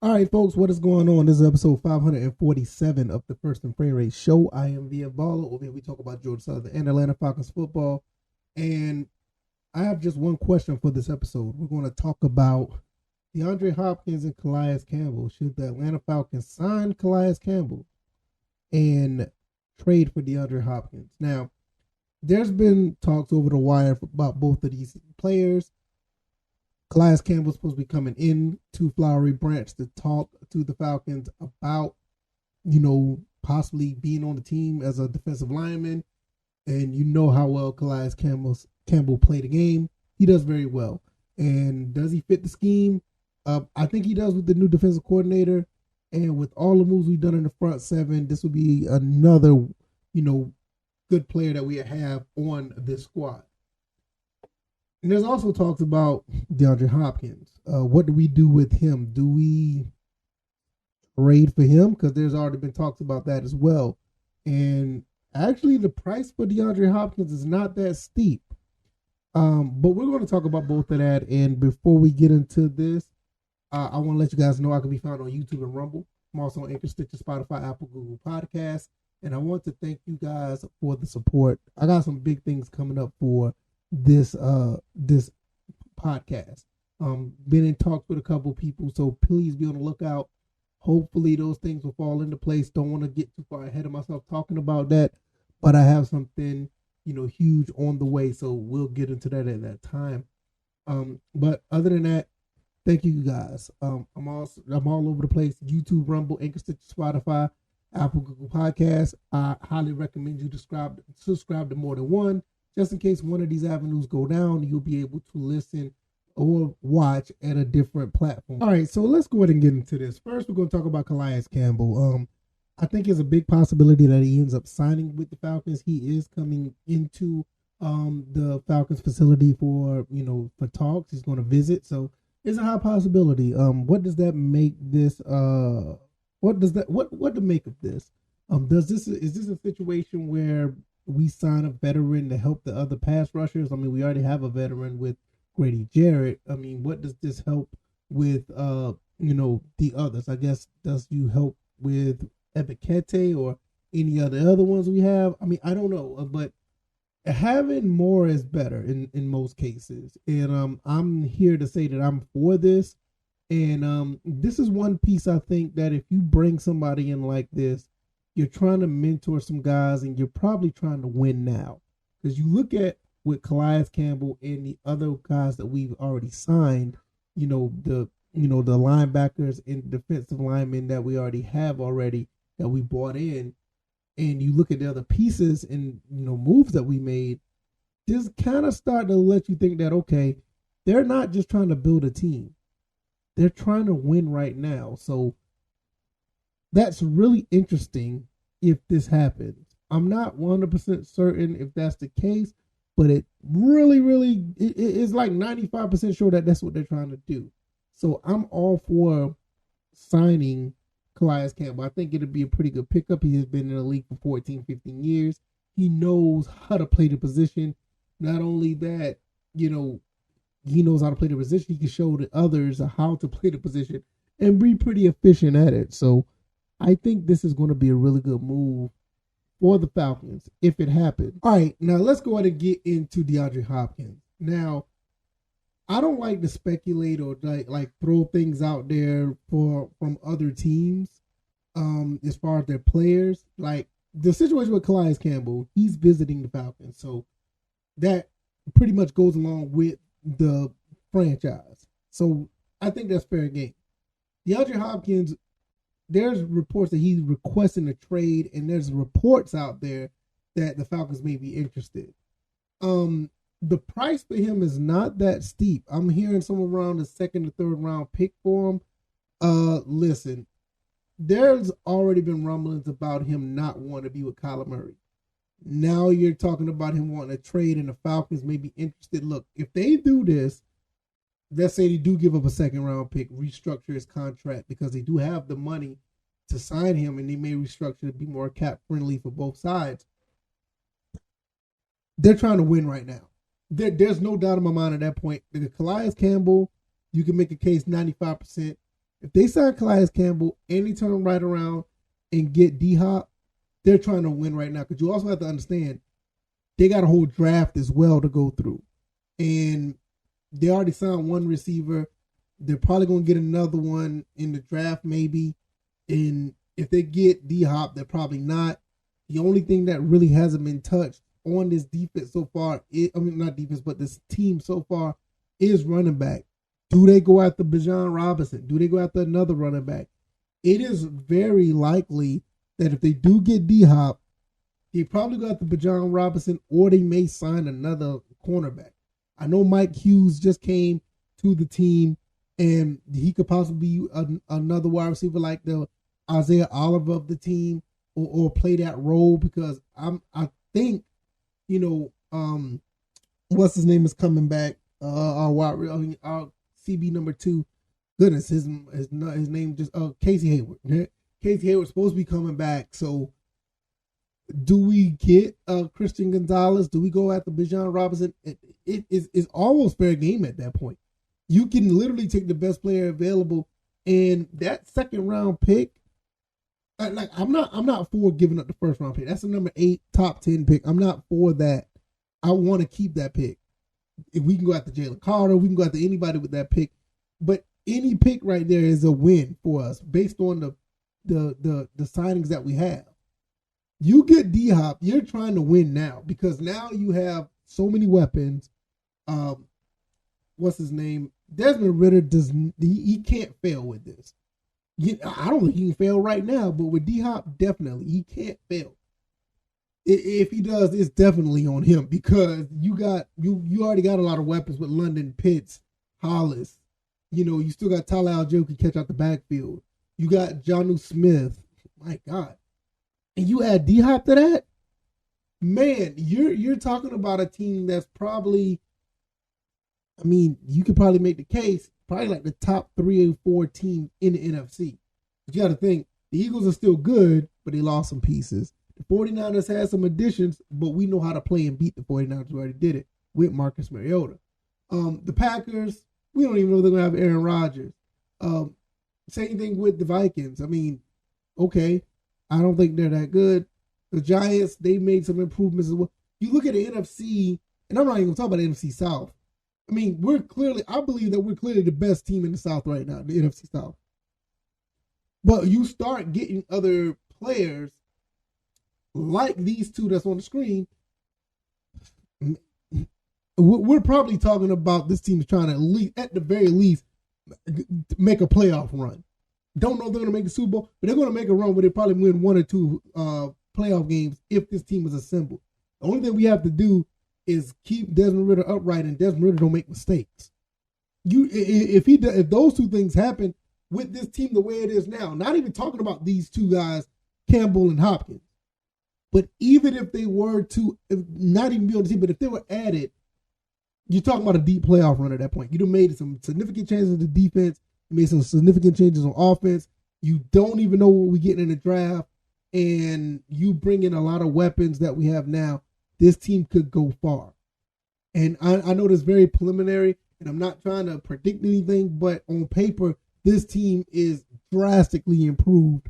All right, folks, what is going on? This is episode 547 of the First and Frame Rate Show. I am Via Baller. Over here, we talk about Georgia Southern and Atlanta Falcons football. And I have just one question for this episode. We're going to talk about DeAndre Hopkins and Calais Campbell. Should the Atlanta Falcons sign Calais Campbell and trade for DeAndre Hopkins? Now, there's been talks over the wire about both of these players. Calais Campbell's supposed to be coming in to Flowery Branch to talk to the Falcons about, possibly being on the team as a defensive lineman. And you know how well Calais Campbell played the game. He does very well. And does he fit the scheme? I think he does with the new defensive coordinator. And with all the moves we've done in the front seven, this will be another, good player that we have on this squad. And there's also talks about DeAndre Hopkins. What do we do with him? Do we trade for him? Because there's already been talks about that as well. And actually, the price for DeAndre Hopkins is not that steep. But we're going to talk about both of that. And before we get into this, I want to let you guys know I can be found on YouTube and Rumble. I'm also on Anchor, Stitcher, Spotify, Apple, Google Podcasts. And I want to thank you guys for the support. I got some big things coming up for this podcast. Been in talks with a couple people, so please be on the lookout. Hopefully those things will fall into place. Don't want to get too far ahead of myself talking about that, but I have something huge on the way, so we'll get into that at that time. But other than that, thank you guys. I'm all over the place: YouTube, Rumble, Anchor, Stitcher, Spotify, Apple, Google Podcasts. I highly recommend you subscribe to more than one. Just in case one of these avenues go down, you'll be able to listen or watch at a different platform. All right, so let's go ahead and get into this. First, we're going to talk about Calais Campbell. I think it's a big possibility that he ends up signing with the Falcons. He is coming into the Falcons facility for talks. He's going to visit, so it's a high possibility. What does that make this? What to make of this? Is this a situation where we sign a veteran to help the other pass rushers? I mean, we already have a veteran with Grady Jarrett. I mean, what does this help with, the others? I guess, does you help with Ebikete or any of the other ones we have? I mean, I don't know, but having more is better in most cases. And I'm here to say that I'm for this. And this is one piece I think that if you bring somebody in like this, you're trying to mentor some guys, and you're probably trying to win now. Because you look at with Calais Campbell and the other guys that we've already signed, the linebackers and defensive linemen that we already have that we brought in, and you look at the other pieces and moves that we made, this kind of start to let you think that, okay, they're not just trying to build a team. They're trying to win right now. So that's really interesting if this happens. I'm not 100% certain if that's the case, but it really it is like 95% sure that that's what they're trying to do. So I'm all for signing Calais Campbell. I think it'll be a pretty good pickup. He has been in the league for 14, 15 years. He knows how to play the position. Not only that, he knows how to play the position. He can show the others how to play the position and be pretty efficient at it. So I think this is going to be a really good move for the Falcons if it happens. All right, now let's go ahead and get into DeAndre Hopkins. Now, I don't like to speculate or like throw things out there from other teams as far as their players. Like the situation with Calais Campbell, he's visiting the Falcons, so that pretty much goes along with the franchise. So I think that's fair game. DeAndre Hopkins, there's reports that he's requesting a trade, and there's reports out there that the Falcons may be interested. The price for him is not that steep. I'm hearing somewhere around the second or third round pick for him. Listen, there's already been rumblings about him not wanting to be with Kyler Murray. Now you're talking about him wanting to trade, and the Falcons may be interested. Look, if they do this, let's say they do give up a second round pick, restructure his contract, because they do have the money to sign him, and they may restructure to be more cap friendly for both sides. They're trying to win right now. There's no doubt in my mind at that point. The Calais Campbell, you can make a case 95%. If they sign Calais Campbell and they turn right around and get D-Hop, they're trying to win right now. Because you also have to understand, they got a whole draft as well to go through. And they already signed one receiver. They're probably going to get another one in the draft maybe. And if they get D-Hop, they're probably not. The only thing that really hasn't been touched on this defense so far, not defense, but this team so far, is running back. Do they go after Bijan Robinson? Do they go after another running back? It is very likely that if they do get D-Hop, they probably go after Bijan Robinson, or they may sign another cornerback. I know Mike Hughes just came to the team, and he could possibly be another wide receiver like the Isaiah Oliver of the team, or play that role, because I think, what's his name is coming back. Our CB number 2. Goodness, his name just Casey Hayward. Casey Hayward's supposed to be coming back. So, do we get Christian Gonzalez? Do we go after Bijan Robinson? It's almost fair game at that point. You can literally take the best player available, and that second round pick. I'm not for giving up the first round pick. That's the number 8 top 10 pick. I'm not for that. I want to keep that pick. If we can go after Jalen Carter, we can go after anybody with that pick. But any pick right there is a win for us based on the signings that we have. You get D-Hop, you're trying to win now, because now you have so many weapons. What's his name? Desmond Ridder he can't fail with this. I don't think he can fail right now, but with D-Hop, definitely he can't fail. If he does, it's definitely on him, because you already got a lot of weapons with London, Pitts, Hollis. You still got Tyler Algier who can catch out the backfield. You got Jonnu Smith. My God. And you add D-Hop to that? Man, you're talking about a team that's probably, you could probably make the case, probably like the top 3 or 4 teams in the NFC. But you got to think, the Eagles are still good, but they lost some pieces. The 49ers had some additions, but we know how to play and beat the 49ers. We already did it with Marcus Mariota. The Packers, we don't even know they're going to have Aaron Rodgers. Same thing with the Vikings. Okay, I don't think they're that good. The Giants, they made some improvements as well. You look at the NFC, and I'm not even going to talk about the NFC South. I believe that we're clearly the best team in the South right now, the NFC South. But you start getting other players like these two that's on the screen. We're probably talking about this team is trying to, at the very least, make a playoff run. Don't know if they're going to make the Super Bowl, but they're going to make a run where they probably win 1 or 2 playoff games if this team is assembled. The only thing we have to do is keep Desmond Ridder upright, and Desmond Ridder don't make mistakes. If those two things happen with this team the way it is now, not even talking about these two guys, Campbell and Hopkins, but even if they were to not even be on the team, but if they were added, you're talking about a deep playoff run at that point. You'd have made some significant changes to defense. You made some significant changes on offense. You don't even know what we're getting in the draft, and you bring in a lot of weapons that we have now. This team could go far. And I know this very preliminary, and I'm not trying to predict anything, but on paper, this team is drastically improved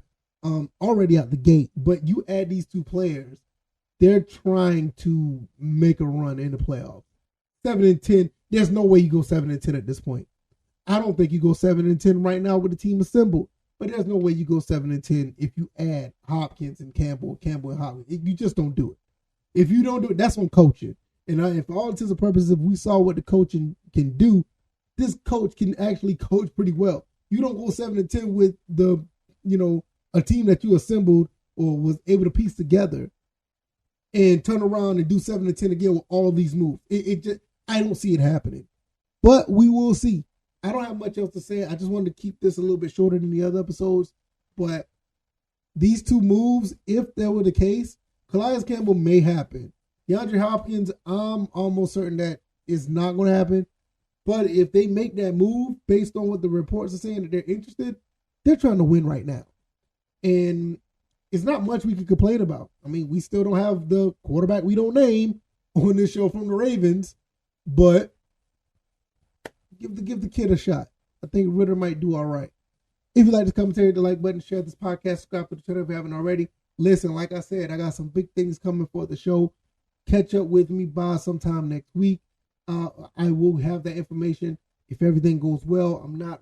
already out the gate. But you add these two players, they're trying to make a run in the playoffs. 7-10, there's no way you go 7-10 at this point. I don't think you go 7-10 right now with the team assembled, but there's no way you go 7-10 if you add Hopkins and Campbell and Hopkins. You just don't do it. If you don't do it, that's on coaching. And if for all intents and purposes, if we saw what the coaching can do, this coach can actually coach pretty well. You don't go 7-10 with a team that you assembled or was able to piece together and turn around and do 7-10 again with all these moves. I don't see it happening. But we will see. I don't have much else to say. I just wanted to keep this a little bit shorter than the other episodes. But these two moves, if that were the case, Calais Campbell may happen. DeAndre Hopkins, I'm almost certain that is not going to happen. But if they make that move based on what the reports are saying that they're interested, they're trying to win right now. And it's not much we can complain about. We still don't have the quarterback we don't name on this show from the Ravens, but give the kid a shot. I think Ridder might do all right. If you like this commentary, hit the like button, share this podcast, subscribe to the channel if you haven't already. Listen, like I said, I got some big things coming for the show. Catch up with me by sometime next week. I will have that information if everything goes well. I'm not,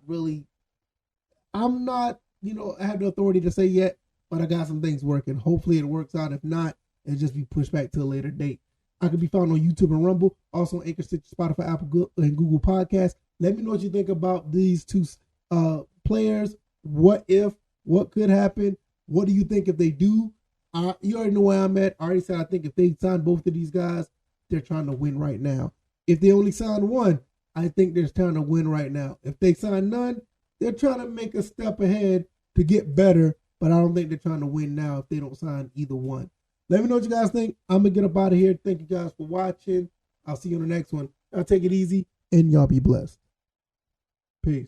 I have the authority to say yet, but I got some things working. Hopefully it works out. If not, it'll just be pushed back to a later date. I can be found on YouTube and Rumble, also on Anchor, Stitcher, Spotify, Apple, and Google Podcasts. Let me know what you think about these two players. What could happen? What do you think if they do? You already know where I'm at. I already said I think if they sign both of these guys, they're trying to win right now. If they only sign one, I think they're trying to win right now. If they sign none, they're trying to make a step ahead to get better, but I don't think they're trying to win now if they don't sign either one. Let me know what you guys think. I'm going to get up out of here. Thank you guys for watching. I'll see you on the next one. Y'all take it easy, and y'all be blessed. Peace.